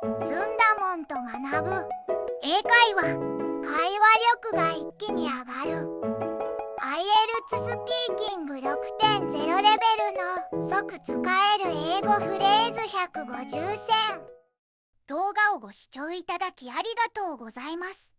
ずんだもんと学ぶ英会話、会話力が一気に上がる IELTS スピーキング6.0レベルの即使える英語フレーズ150選。動画をご視聴いただきありがとうございます。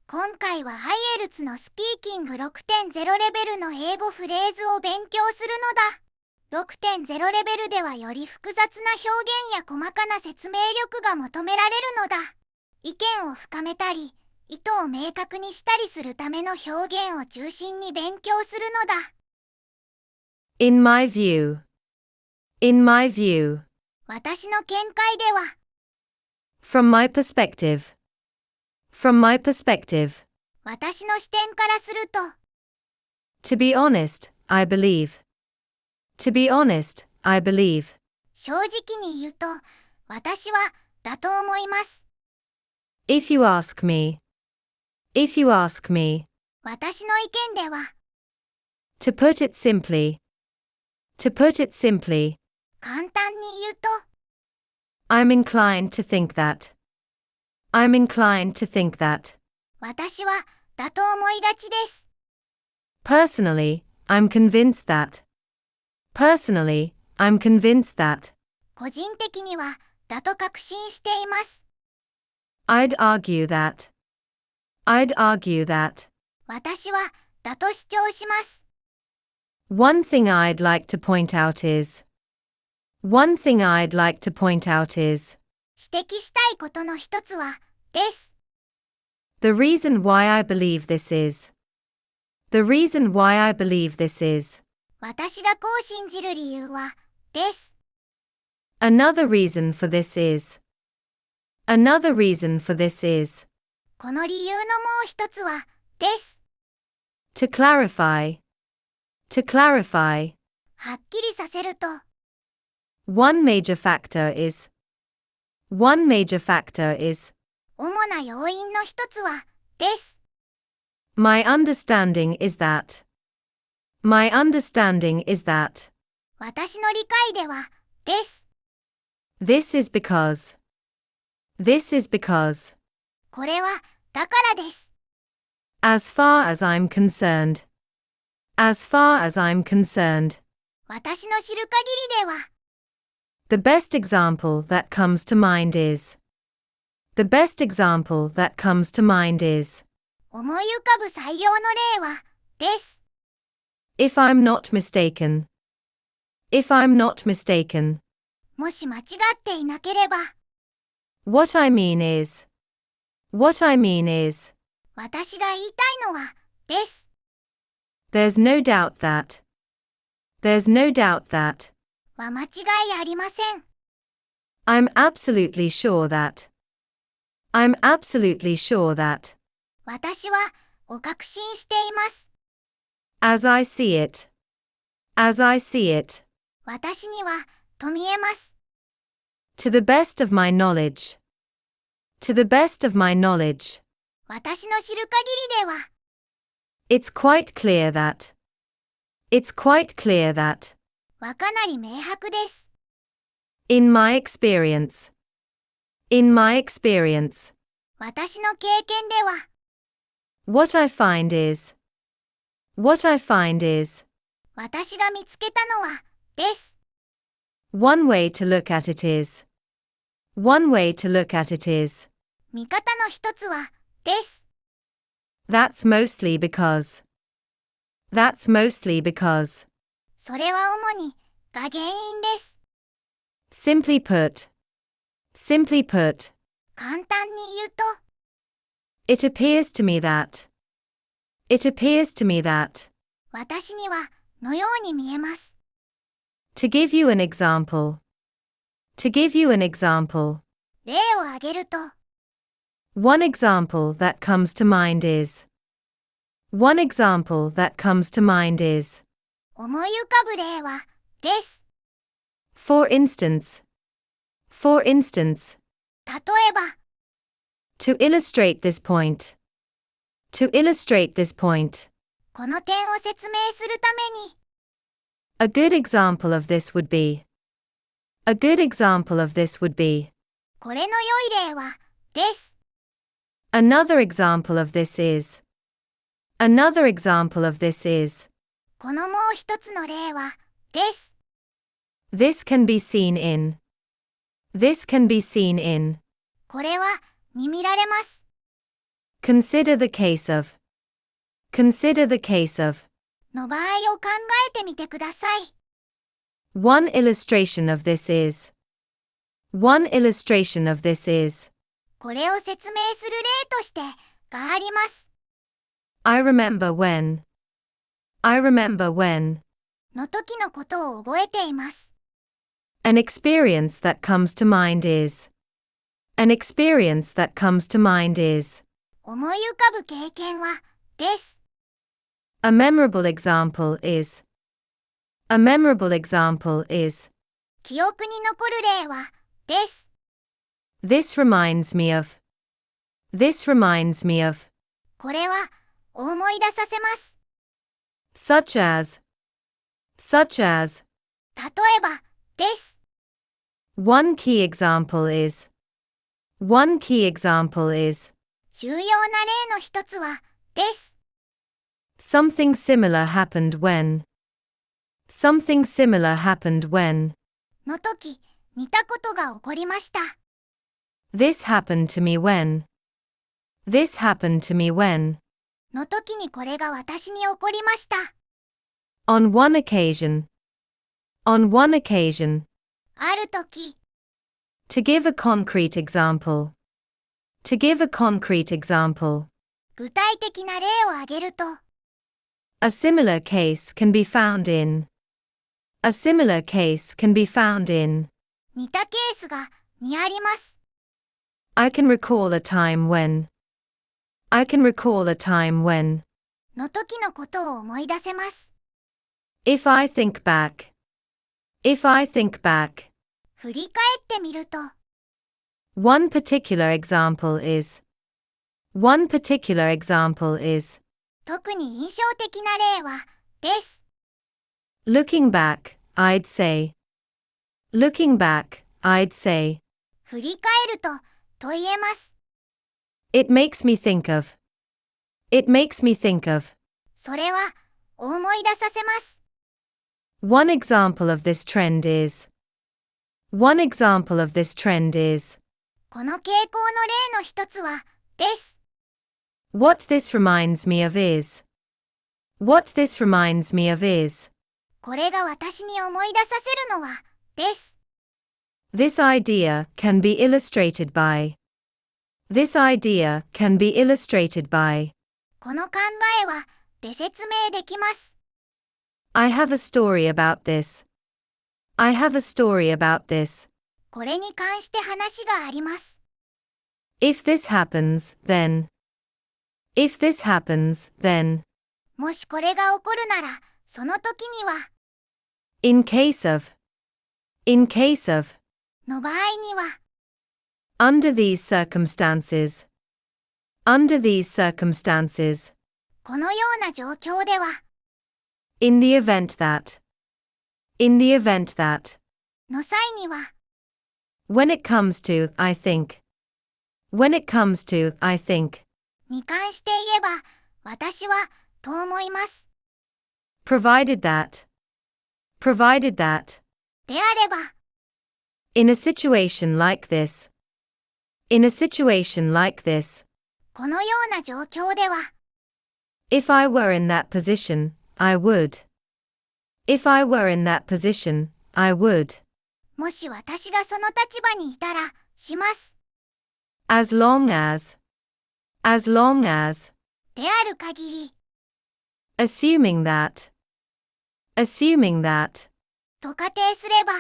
今回は IELTS のスピーキング6.0レベルの英語フレーズを勉強するのだ。6.0レベルではより複雑な表現や細かな説明力が求められるのだ。意見を深めたり、意図を明確にしたりするための表現を中心に勉強するのだ。In my view. In my view. 私の見解では。From my perspective. From my perspective. 私の視点からすると。To be honest, I believe. To be honest, I believe. 正直に言うと、私はだと思います。If you ask me. If you ask me. 私の意見では。To put it simply. To put it simply. 簡単に言うと。I'm inclined to think that. I'm inclined to think that. 私はだと思いがちです。Personally, I'm convinced that. Personally, I'm convinced that. 個人的にはだと確信しています。I'd argue that. I'd argue that. 私はだと主張します。One thing I'd like to point out is. One thing I'd like to point out is. 指摘したいことの一つは、です。The reason why I believe this is. The reason why I believe this is. 私がこう信じる理由は、です。Another reason for this is. Another reason for this is. この理由のもう一つは、です。To clarify. To clarify. はっきりさせると。One major factor is. One major factor is. 主な要因の一つは、です。My understanding is that. My understanding is that. 私の理解では、です。This is because. This is because. これは、だからです。As far as I'm concerned. As far as I'm concerned. 私の知る限りでは。The best example that comes to mind is. The best example that comes to mind is. 思い浮かぶ最良の例は、です。If I'm not mistaken. If I'm not mistaken. もし間違っていなければ。What I mean is. What I mean is. 私が言いたいのは、です。There's no doubt that. There's no doubt that. は間違いありません。I'm absolutely sure that. I'm absolutely sure that. 私は、を確信しています。As I see it. As I see it. 私には、と見えます。To the best of my knowledge. To the best of my knowledge. 私の知る限りでは。It's quite clear that. It's quite clear that. はかなり明白です。In my experience. In my experience. 私の経験では。What I find is. What I find is. 私が見つけたのは、です。One way to look at it is. One way to look at it is. 見方の一つは、です。That's mostly because. That's mostly because. それは主に、が原因です。Simply put. Simply put. 簡単に言うと。It appears to me that. It appears to me that. 私には、のように見えます。To give you an example. To give you an example. 例を挙げると。One example that comes to mind is. One example that comes to mind is. 思い浮かぶ例は、です。For instance. For instance. 例えば。To illustrate this point. To illustrate this point. この点を説明するために。A good example of this would be. A good example of this would be. これの良い例は、です。Another example of this is. Another example of this is. このもう一つの例は、です。This can be seen in. This can be seen in. これは、に見られます。Consider the case of. Consider the case of. の場合を考えてみてください。One illustration of this is. One illustration of this is. これを説明する例として、があります。I remember when. I remember when. の時のことを覚えています。An experience that comes to mind is. An experience that comes to mind is. 思い浮かぶ経験は、です。A memorable example is. A memorable example is. 記憶に残る例は、です。This reminds me of. This reminds me of. これは、思い出させます。Such as. Such as. 例えば、です。One key example is. One key example is. 重要な例の一つは、です。Something similar happened when. Something similar happened when. の時、似たことが起こりました。This happened to me when. This happened to me when. の時にこれが私に起こりました。On one occasion. On one occasion. ある時。To give a concrete example. To give a concrete example. 具体的な例を挙げると。A similar case can be found in. A similar case can be found in. 似たケースがにあります。I can recall a time when. I can recall a time when. の時のことを思い出せます。If I think back. If I think back. 振り返ってみると。One particular example is. One particular example is. 特に印象的な例は、です。Looking back, I'd say. Looking back, I'd say. 振り返ると、と言えます。It makes me think of. It makes me think of. それは、思い出させます。One example of this trend is. One example of this trend is. この傾向の例の一つは、です。What this reminds me of is. What this reminds me of is. これが私に思い出させるのは、です。This idea can be illustrated by. This idea can be illustrated by. この考えは、で説明できます。I have a story about this. I have a story about this. これに関して話があります。If this happens, then. If this happens, then. もしこれが起こるなら、その時には。In case of. In case of. の場合には。Under these circumstances. Under these circumstances. このような状況では。In the event that. In the event that. の際には。When it comes to, I think. When it comes to, I think. に関して言えば、私は、と思います。Provided that. Provided that. であれば。In a situation like this. In a situation like this. このような状況では。If I were in that position, I would. If I were in that position, I would. もし私がその立場にいたら、します。As long as. As long as. である限り。Assuming that. Assuming that. と仮定すれば。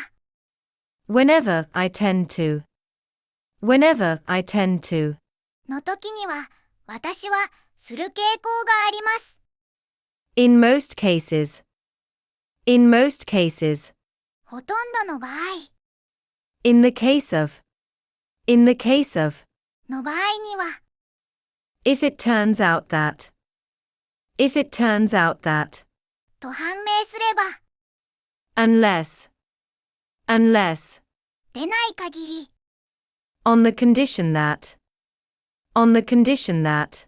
Whenever I tend to. Whenever I tend to. の時には、私は、する傾向があります。In most cases. In most cases. ほとんどの場合。In the case of. In the case of. の場合には。If it turns out that. If it turns out that. と判明すれば。Unless. Unless. でない限り。On the condition that. On the condition that.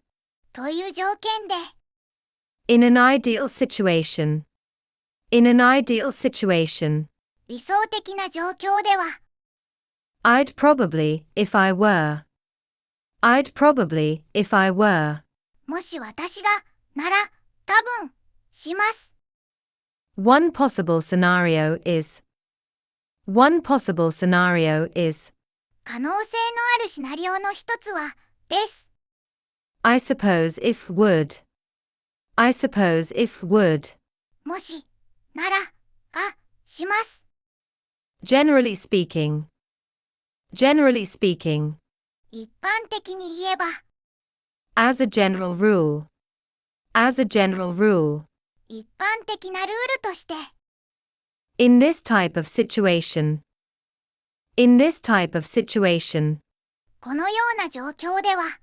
という条件で。In an ideal situation. In an ideal situation. 理想的な状況では。I'd probably, if I were. I'd probably, if I were. もし私が、なら、多分、します。One possible scenario is. One possible scenario is. 可能性のあるシナリオの一つは、です。I suppose if would. I suppose if would. もし、なら、が、します。Generally speaking. Generally speaking. 一般的に言えば。As a general rule. As a general rule. 一般的なルールとして。In this type of situation. In this type of situation. このような状況では。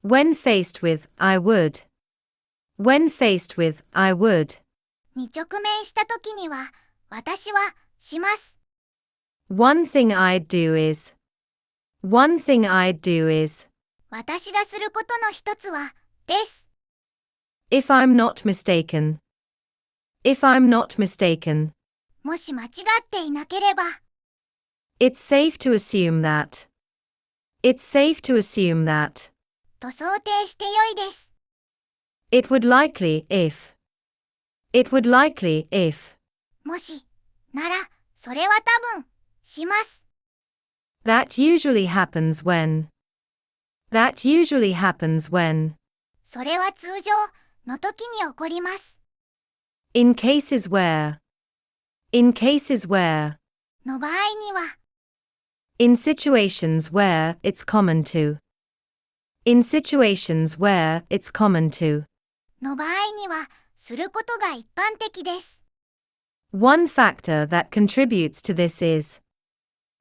When faced with, I would. When faced with, I would. に直面したときには、私は、します。One thing I'd do is. One thing I'd do is. 私がすることの一つは、です。If I'm not mistaken. If I'm not mistaken. もし間違っていなければ。It's safe to assume that. It's safe to assume that. と想定してよいです。It would likely if. It would likely if. もし、なら、それは多分、します。That usually happens when. That usually happens when. それは通常の時に起こります。In cases where. In cases where. の場合には。In situations where it's common to. In situations where it's common to. の場合には、することが一般的です。One factor that contributes to this is.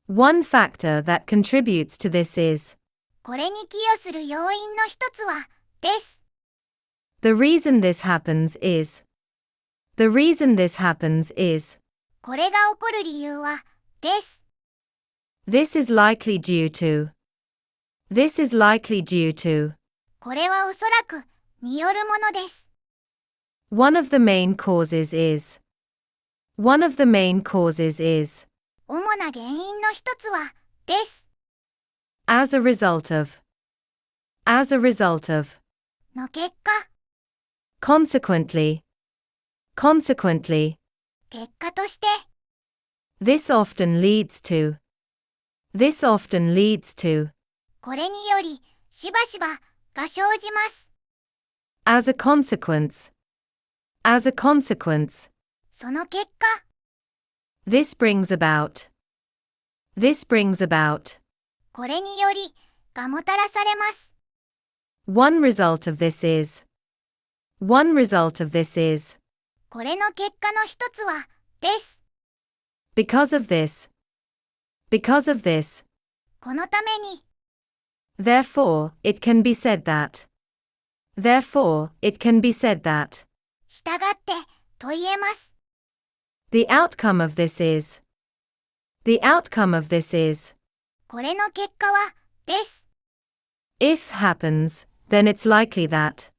One factor that contributes to this is. これに寄与する要因の一つは、です。The reason this happens is. The reason this happens is. これが起こる理由は、です。This is likely due to. This is likely due to. これはおそらく、によるものです。One of the main causes is. One of the main causes is. 主な原因の一つは、です。As a result of. As a result of. の結果。Consequently. Consequently. 結果として。This often leads to. This often leads to. これにより、しばしば、が生じます。As a consequence. As a consequence. その結果。This brings about. This brings about. これにより、がもたらされます。One result of this is. One result of this is. これの結果の一つは、です。Because of this. Because of this. このために。Therefore, it can be said that. Therefore, it can be said that. 従って、と言えます。The outcome of this is. The outcome of this is. これの結果は、です。If happens, then it's likely that.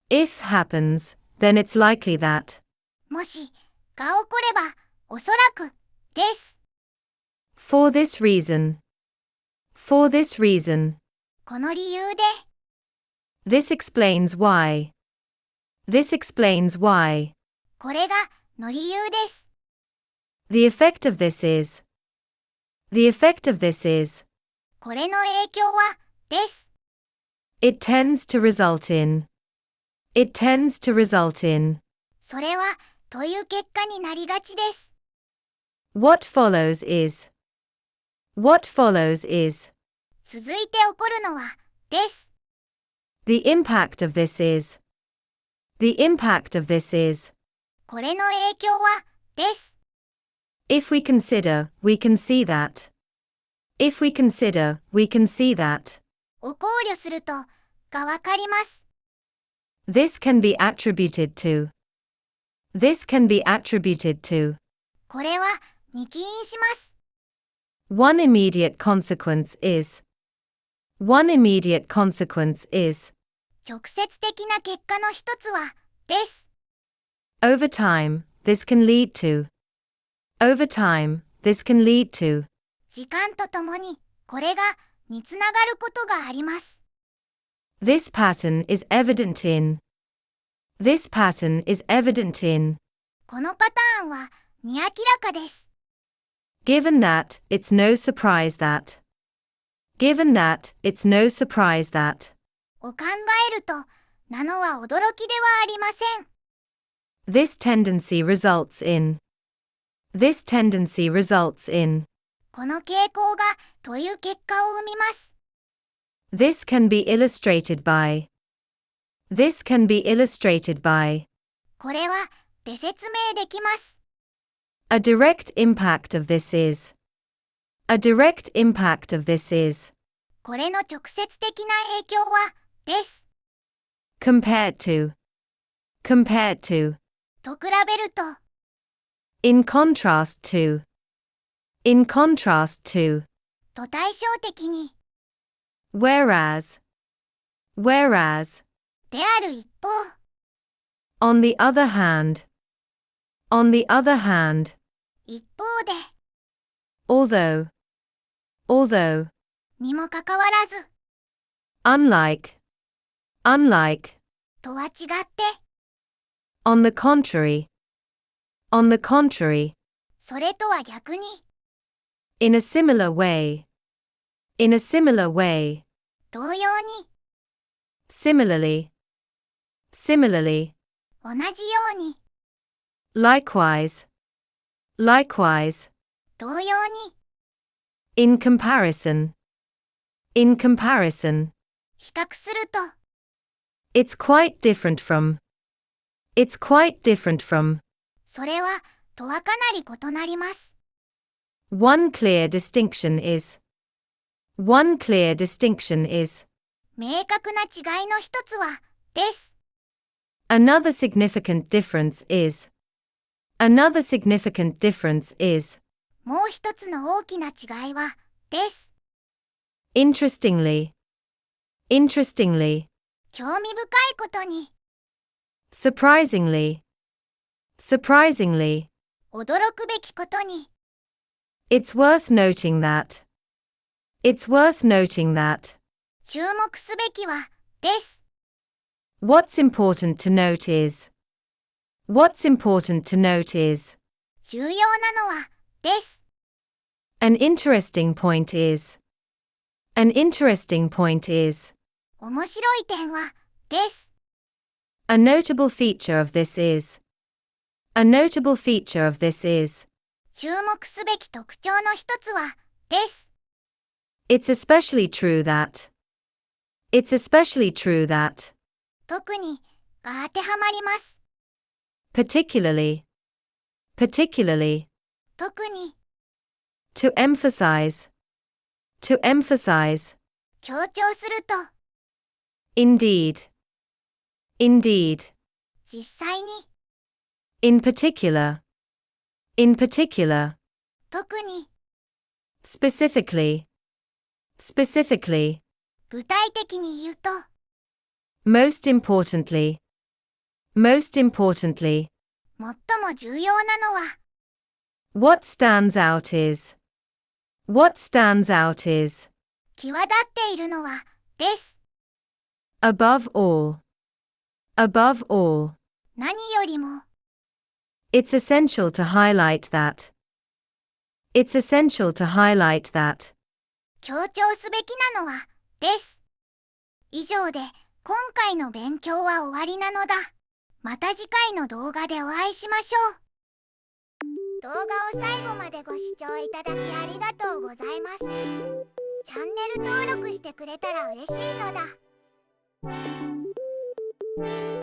If happens, then it's likely that. もし、が起これば、おそらく、です。For this reason. For this reason. この理由で。This explains why. This explains why. これが、の理由です。The effect of this is. The effect of this is. これの影響は、です。It tends to result in. It tends to result in. それは、という結果になりがちです。What follows is. What follows is. 続いて起こるのは、です。The impact of this is. The impact of this is. これの影響は、です。If we consider, we can see that. If we consider, we can see that. を考慮すると、がわかります。This can be attributed to. This can be attributed to. これは、に起因します。One immediate consequence is. One immediate consequence is. 直接的な結果の一つは、です。Over time, this can lead to. Over time, this can lead to. 時間とともに、これが、につながることがあります。This pattern is evident in. This pattern is evident in. このパターンは、見明らかです。Given that, it's no surprise that. Given that, it's no surprise that. を考えると、なのは驚きではありません。This tendency results in. This tendency results in. この傾向が、という結果を生みます。This can be illustrated by. This can be illustrated by. これは、で説明できます。A direct impact of this is. A direct impact of this is. これの直接的な影響は、です。Compared to. Compared to. と比べると、In contrast to. In contrast to. と対照的に、Whereas. Whereas. である一方、On the other hand. On the other hand. 一方で、Although. Although. にもかかわらず、Unlike. Unlike. とは違って、On the contrary. On the contrary. それとは逆に、In a similar way. In a similar way. 同様に、Similarly. Similarly. 同じように、Likewise. Likewise. 同様に、In comparison. In comparison. 比較すると、It's quite different from. It's quite different from. それは、とはかなり異なります。One clear distinction is. One clear distinction is. 明確な違いの一つは、です。Another significant difference is. Another significant difference is. もう一つの大きな違いは、です。Interestingly. Interestingly. 興味深いことに、Surprisingly. Surprisingly. 驚くべきことに、It's worth noting that. It's worth noting that. 注目すべきは、です。What's important to note is. What's important to note is. 重要なのは、です。An interesting point is. An interesting point is. 面白い点は、です。A notable feature of this is. A notable feature of this is. 注目すべき特徴の一つは、です。It's especially true that. It's especially true that. 特に、が当てはまります。Particularly. Particularly. 特に、To emphasize. To emphasize. 強調すると、Indeed. Indeed. 実際に、In particular. In particular. 特に、Specifically. Specifically. 具体的に言うと、Most importantly. Most importantly. 最も重要なのは、What stands out is. What stands out is. 際立っているのは、です。Above all. Above all. 何よりも、It's essential to highlight that. It's essential to highlight that. 強調すべきなのは、です。以上で、今回の勉強は終わりなのだ。また次回の動画でお会いしましょう。動画を最後までご視聴いただきありがとうございます。チャンネル登録してくれたら嬉しいのだ。